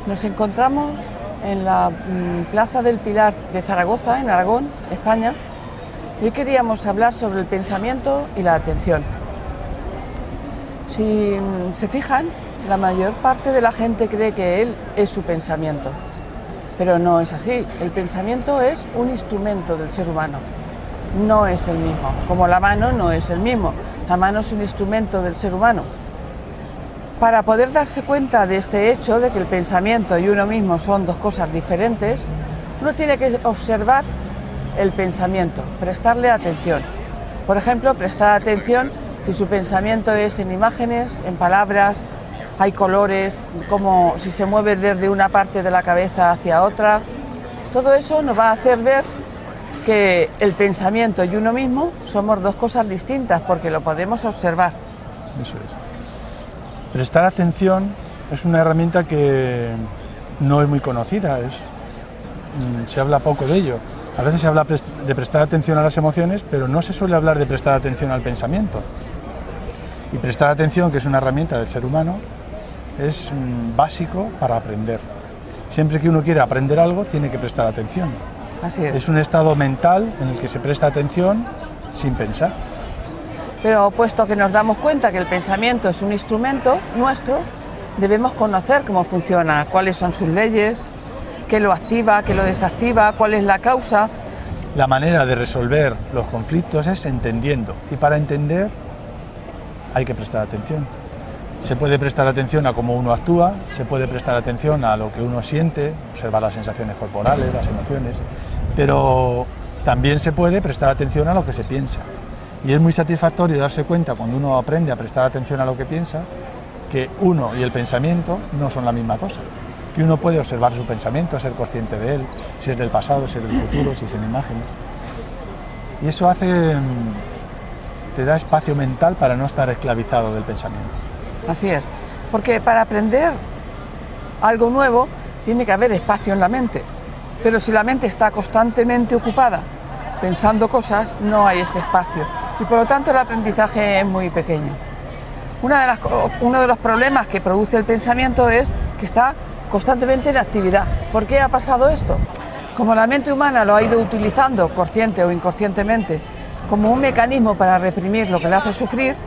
Nos encontramos en la Plaza del Pilar de Zaragoza, en Aragón, España, y hoy queríamos hablar sobre el pensamiento y la atención. Si se fijan, la mayor parte de la gente cree que él es su pensamiento, pero no es así. El pensamiento es un instrumento del ser humano, no es el mismo, como la mano no es el mismo. La mano es un instrumento del ser humano. Para poder darse cuenta de este hecho, de que el pensamiento y uno mismo son dos cosas diferentes, uno tiene que observar el pensamiento, prestarle atención. Por ejemplo, prestar atención si su pensamiento es en imágenes, en palabras, hay colores, como si se mueve desde una parte de la cabeza hacia otra. Todo eso nos va a hacer ver que el pensamiento y uno mismo somos dos cosas distintas, porque lo podemos observar. Eso es. Prestar atención es una herramienta que no es muy conocida, se habla poco de ello. A veces se habla de prestar atención a las emociones, pero no se suele hablar de prestar atención al pensamiento. Y prestar atención, que es una herramienta del ser humano, es básico para aprender. Siempre que uno quiere aprender algo, tiene que prestar atención. Así es. Es un estado mental en el que se presta atención sin pensar. Pero puesto que nos damos cuenta que el pensamiento es un instrumento nuestro, debemos conocer cómo funciona, cuáles son sus leyes, qué lo activa, qué lo desactiva, cuál es la causa. La manera de resolver los conflictos es entendiendo, y para entender hay que prestar atención. Se puede prestar atención a cómo uno actúa, se puede prestar atención a lo que uno siente, observar las sensaciones corporales, las emociones, pero también se puede prestar atención a lo que se piensa. Y es muy satisfactorio darse cuenta, cuando uno aprende a prestar atención a lo que piensa, que uno y el pensamiento no son la misma cosa. Que uno puede observar su pensamiento, ser consciente de él, si es del pasado, si es del futuro, si es en imágenes. Y eso te da espacio mental para no estar esclavizado del pensamiento. Así es, porque para aprender algo nuevo tiene que haber espacio en la mente. Pero si la mente está constantemente ocupada pensando cosas, no hay ese espacio. Y por lo tanto el aprendizaje es muy pequeño. Uno de los problemas que produce el pensamiento es que está constantemente en actividad. ¿Por qué ha pasado esto? Como la mente humana lo ha ido utilizando, consciente o inconscientemente, como un mecanismo para reprimir lo que le hace sufrir,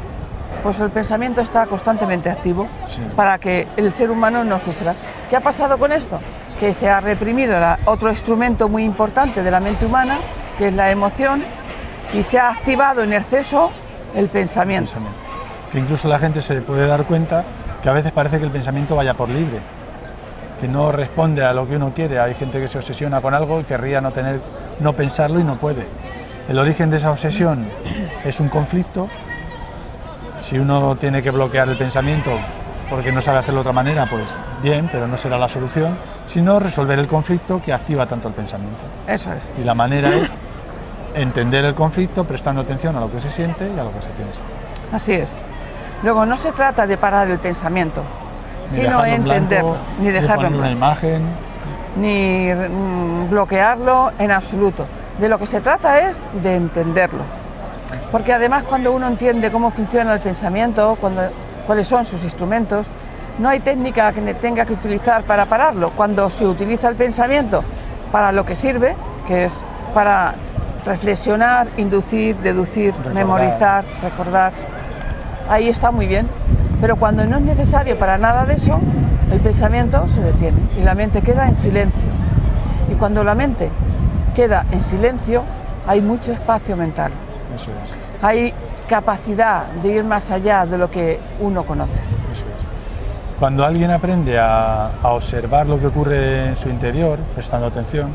pues el pensamiento está constantemente activo, sí, para que el ser humano no sufra. ¿Qué ha pasado con esto? Que se ha reprimido otro instrumento muy importante de la mente humana, que es la emoción, y se ha activado en exceso el pensamiento. Que incluso la gente se puede dar cuenta que a veces parece que el pensamiento vaya por libre, que no responde a lo que uno quiere. Hay gente que se obsesiona con algo y querría no pensarlo y no puede. El origen de esa obsesión es un conflicto. Si uno tiene que bloquear el pensamiento porque no sabe hacerlo de otra manera, pues bien, pero no será la solución, sino resolver el conflicto que activa tanto el pensamiento. Eso es. Y la manera es entender el conflicto prestando atención a lo que se siente y a lo que se piensa. Así es. Luego, no se trata de parar el pensamiento, sino entenderlo, ni dejarlo en blanco, una imagen, ni bloquearlo en absoluto. De lo que se trata es de entenderlo. Porque además, cuando uno entiende cómo funciona el pensamiento, cuáles son sus instrumentos, no hay técnica que tenga que utilizar para pararlo. Cuando se utiliza el pensamiento para lo que sirve, que es para reflexionar, inducir, deducir, memorizar, recordar, ahí está muy bien. Pero cuando no es necesario para nada de eso, el pensamiento se detiene y la mente queda en silencio. Y cuando la mente queda en silencio, hay mucho espacio mental. Eso es. Hay capacidad de ir más allá de lo que uno conoce. Eso es. Cuando alguien aprende a observar lo que ocurre en su interior, prestando atención,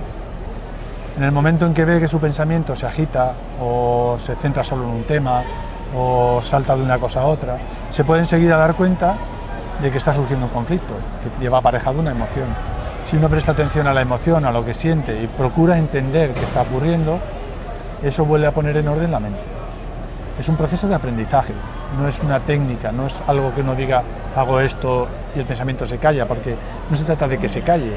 en el momento en que ve que su pensamiento se agita o se centra solo en un tema o salta de una cosa a otra, se puede enseguida dar cuenta de que está surgiendo un conflicto, que lleva aparejado una emoción. Si uno presta atención a la emoción, a lo que siente y procura entender qué está ocurriendo, eso vuelve a poner en orden la mente. Es un proceso de aprendizaje, no es una técnica, no es algo que uno diga hago esto y el pensamiento se calla, porque no se trata de que se calle,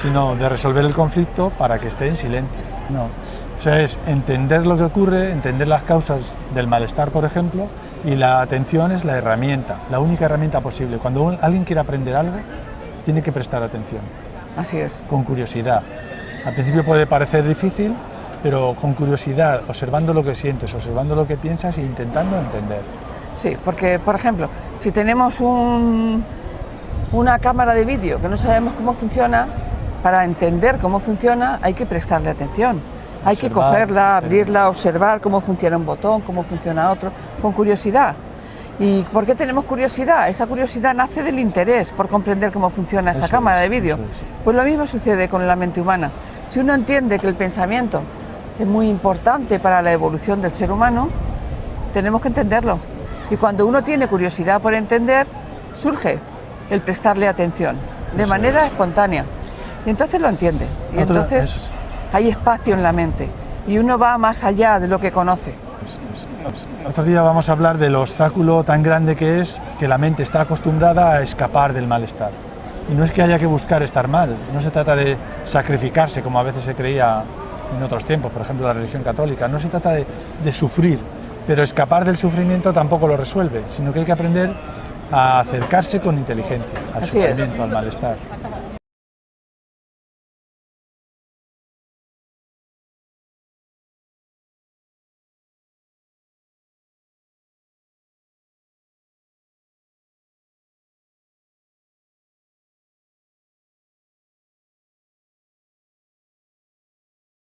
sino de resolver el conflicto para que esté en silencio. No. O sea, es entender lo que ocurre, entender las causas del malestar, por ejemplo, y la atención es la herramienta, la única herramienta posible. Cuando alguien quiere aprender algo, tiene que prestar atención, Así es. con curiosidad. Al principio puede parecer difícil, pero con curiosidad, observando lo que sientes, observando lo que piensas e intentando entender. Sí, porque, por ejemplo, si tenemos una cámara de vídeo que no sabemos cómo funciona, para entender cómo funciona hay que prestarle atención. Hay que Observar, cogerla, entender. abrirla, observar cómo funciona un botón, cómo funciona otro, con curiosidad. ¿Y por qué tenemos curiosidad? Esa curiosidad nace del interés por comprender cómo funciona esa Eso cámara es, de vídeo. eso es. Pues lo mismo sucede con la mente humana. Si uno entiende que el pensamiento es muy importante para la evolución del ser humano, tenemos que entenderlo. Y cuando uno tiene curiosidad por entender, surge el prestarle atención de Eso manera espontánea. Y entonces lo entiende. Y Eso entonces es. hay espacio en la mente. Y uno va más allá de lo que conoce. Otro día vamos a hablar del obstáculo tan grande que es que la mente está acostumbrada a escapar del malestar. Y no es que haya que buscar estar mal, no se trata de sacrificarse como a veces se creía en otros tiempos, por ejemplo la religión católica, no se trata de sufrir, pero escapar del sufrimiento tampoco lo resuelve, sino que hay que aprender a acercarse con inteligencia al Así es. sufrimiento, al malestar.